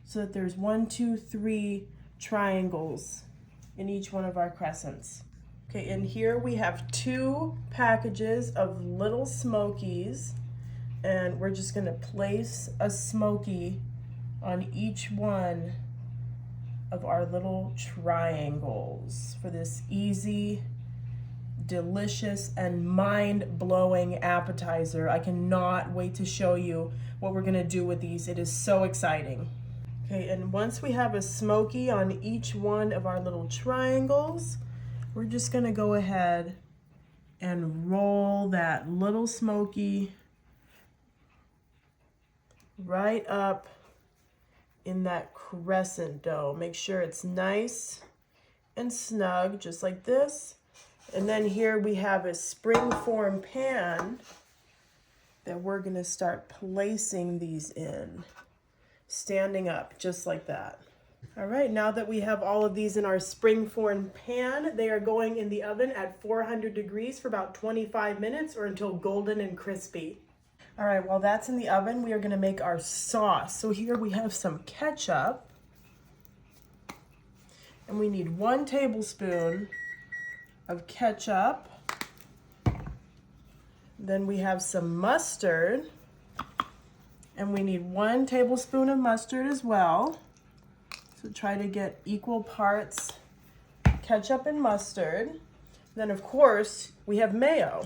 so that there's 1, 2, 3 triangles in each one of our crescents. Okay, and here we have 2 packages of little smokies, and we're just gonna place a smoky on each one of our little triangles for this easy, delicious, and mind-blowing appetizer. I cannot wait to show you what we're gonna do with these. It is so exciting. Okay, and once we have a smoky on each one of our little triangles, we're just gonna go ahead and roll that little smoky right up in that crescent dough. Make sure it's nice and snug, just like this. And then here we have a springform pan that we're gonna start placing these in, standing up, just like that. All right, now that we have all of these in our springform pan, they are going in the oven at 400 degrees for about 25 minutes or until golden and crispy. All right, while that's in the oven, we are gonna make our sauce. So here we have some ketchup, and we need 1 tablespoon of ketchup. Then we have some mustard, and we need 1 tablespoon of mustard as well. So try to get equal parts ketchup and mustard. Then of course, we have mayo.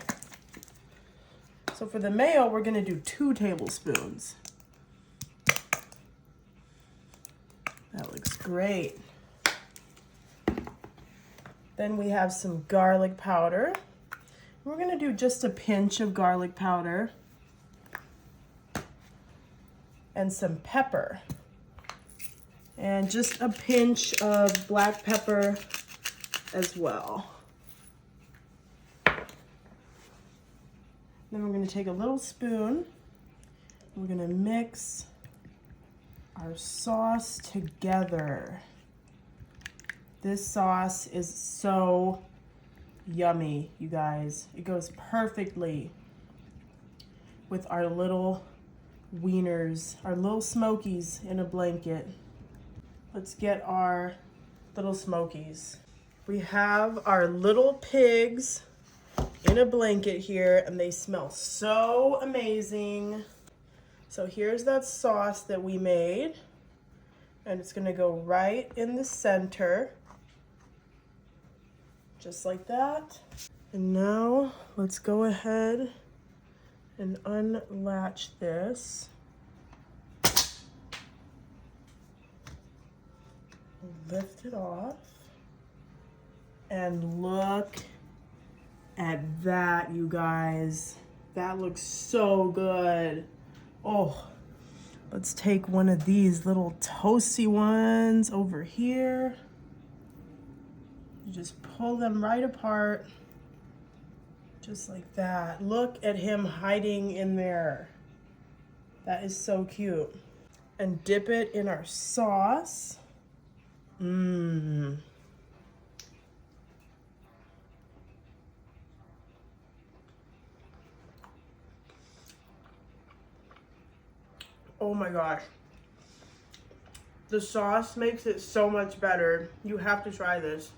So for the mayo, we're gonna do 2 tablespoons. That looks great. Then we have some garlic powder. We're gonna do just a pinch of garlic powder and some pepper. And just a pinch of black pepper as well. Then we're gonna take a little spoon. We're gonna mix our sauce together. This sauce is so yummy, you guys. It goes perfectly with our little wieners, our little smokies in a blanket. Let's get our little smokies. We have our little pigs in a blanket here, and they smell so amazing. So here's that sauce that we made, and it's gonna go right in the center, just like that. And now let's go ahead and unlatch this. Lift it off, and look at that, you guys. That looks so good. Oh, let's take one of these little toasty ones over here. You just pull them right apart, just like that. Look at him hiding in there. That is so cute. And dip it in our sauce. Mmm. Oh my gosh. The sauce makes it so much better. You have to try this.